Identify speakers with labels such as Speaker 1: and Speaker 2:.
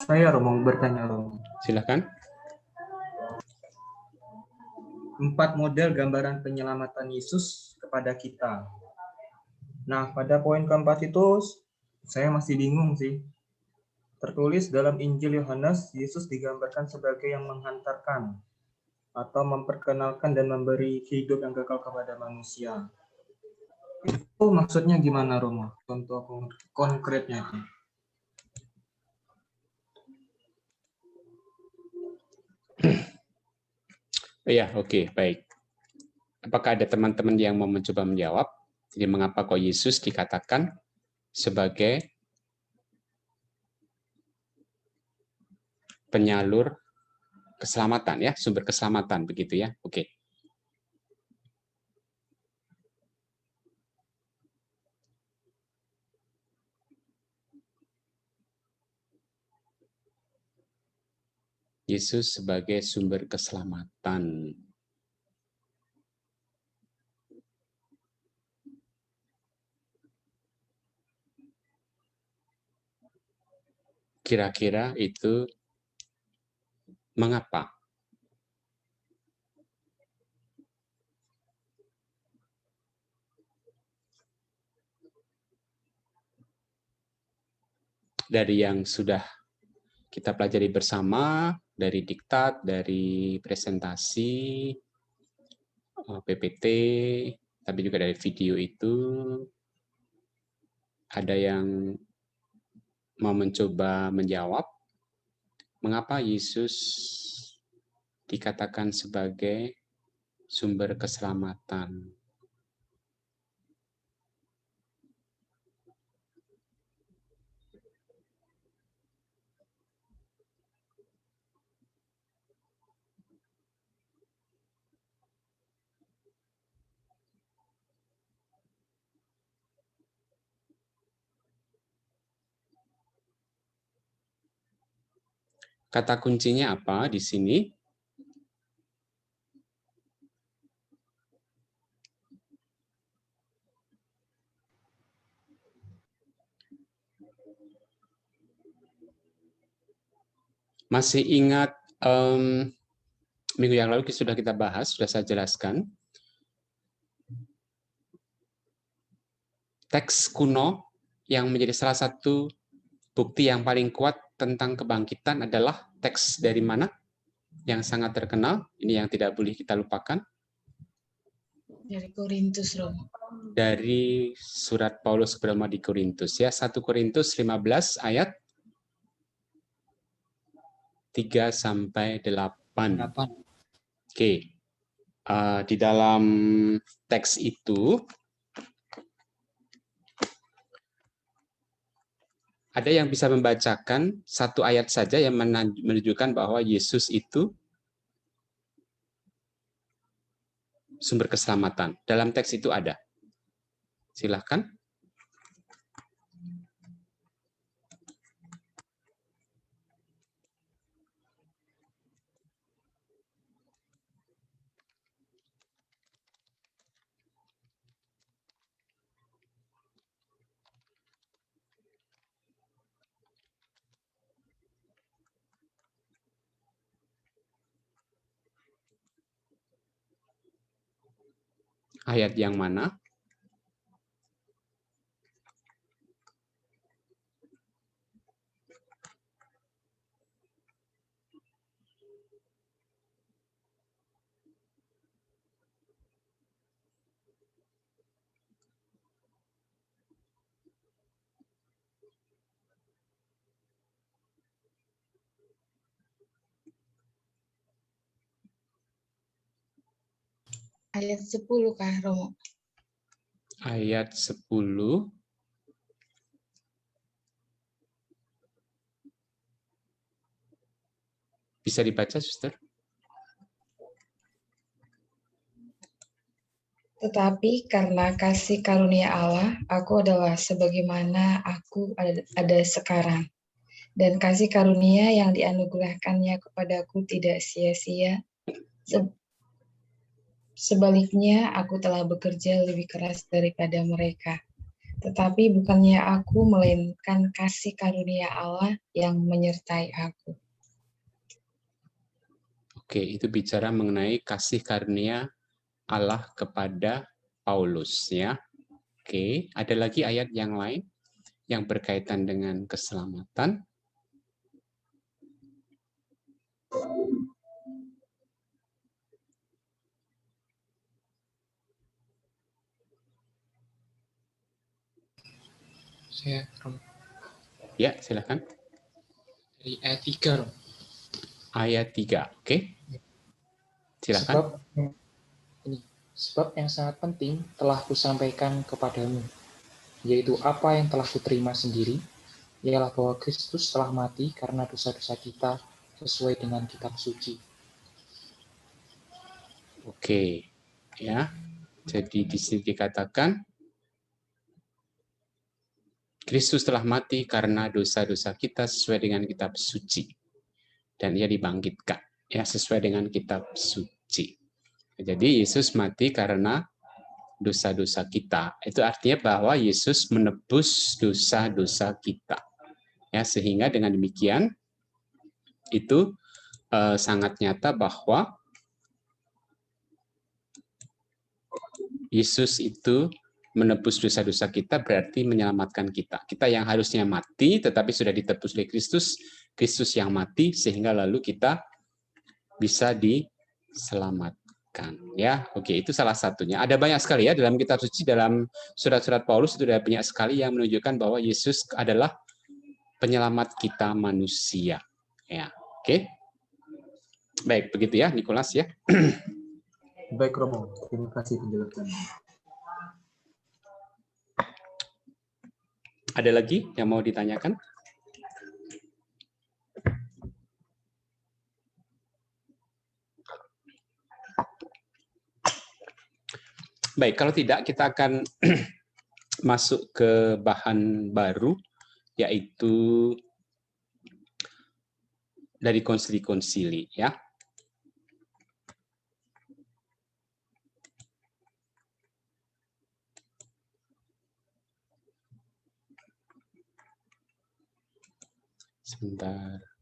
Speaker 1: Saya Romo bertanya Romo.
Speaker 2: Silakan.
Speaker 1: 4 model gambaran penyelamatan Yesus kepada kita. Nah, pada poin keempat itu saya masih bingung sih. Tertulis dalam Injil Yohanes, Yesus digambarkan sebagai yang menghantarkan atau memperkenalkan dan memberi hidup yang kekal kepada manusia. Itu maksudnya gimana, Romo? Contoh konkretnya itu.
Speaker 2: Ya, oke, baik. Apakah ada teman-teman yang mau mencoba menjawab? Jadi mengapa kok Yesus dikatakan sebagai penyalur keselamatan ya, sumber keselamatan begitu ya? Oke. Yesus sebagai sumber keselamatan. Kira-kira itu mengapa? Dari yang sudah kita pelajari bersama, dari diktat, dari presentasi, PPT, tapi juga dari video itu, ada yang mau mencoba menjawab, mengapa Yesus dikatakan sebagai sumber keselamatan? Kata kuncinya apa di sini? Masih ingat minggu yang lalu sudah kita bahas, sudah saya jelaskan. Teks kuno yang menjadi salah satu bukti yang paling kuat tentang kebangkitan adalah teks dari mana? Yang sangat terkenal, ini yang tidak boleh kita lupakan.
Speaker 3: Dari Korintus, Romo.
Speaker 2: Dari surat Paulus kepada di Korintus ya, 1 Korintus 15 ayat 3 sampai 8. Oke. Di dalam teks itu ada yang bisa membacakan satu ayat saja yang menunjukkan bahwa Yesus itu sumber keselamatan. Dalam teks itu ada. Silahkan. Ayat yang mana?
Speaker 3: Ayat 10 kah, Romo?
Speaker 2: Ayat 10. Bisa dibaca, Suster?
Speaker 3: Tetapi karena kasih karunia Allah, aku adalah sebagaimana aku ada sekarang. Dan kasih karunia yang dianugerahkannya kepadaku tidak sia-sia. Sebaliknya, aku telah bekerja lebih keras daripada mereka. Tetapi bukannya aku, melainkan kasih karunia Allah yang menyertai aku.
Speaker 2: Oke, itu bicara mengenai kasih karunia Allah kepada Paulus ya. Oke, ada lagi ayat yang lain yang berkaitan dengan keselamatan.
Speaker 4: Saya Rom,
Speaker 2: Ya, silakan.
Speaker 4: dari ayat 3, Rom.
Speaker 2: Ayat 3, oke. Silakan.
Speaker 4: Sebab yang sangat penting telah kusampaikan kepadamu, yaitu apa yang telah kuterima sendiri, ialah bahwa Kristus telah mati karena dosa-dosa kita sesuai dengan kitab suci.
Speaker 2: Oke, ya. Jadi di sini dikatakan Kristus telah mati karena dosa-dosa kita sesuai dengan kitab suci, dan ia dibangkitkan ya sesuai dengan kitab suci. Jadi Yesus mati karena dosa-dosa kita. Itu artinya bahwa Yesus menebus dosa-dosa kita. Ya, sehingga dengan demikian itu sangat nyata bahwa Yesus itu menebus dosa-dosa kita, berarti menyelamatkan kita. Kita yang harusnya mati tetapi sudah ditebus oleh Kristus, Kristus yang mati sehingga lalu kita bisa diselamatkan. Ya, oke, itu salah satunya. Ada banyak sekali ya dalam kitab suci, dalam surat-surat Paulus itu ada banyak sekali yang menunjukkan bahwa Yesus adalah penyelamat kita manusia. Ya, oke. Baik, begitu ya, Nicholas ya.
Speaker 1: Baik Romo, terima kasih penjelasannya.
Speaker 2: Ada lagi yang mau ditanyakan? Baik, kalau tidak kita akan masuk ke bahan baru, yaitu dari konsili-konsili ya. Sebentar.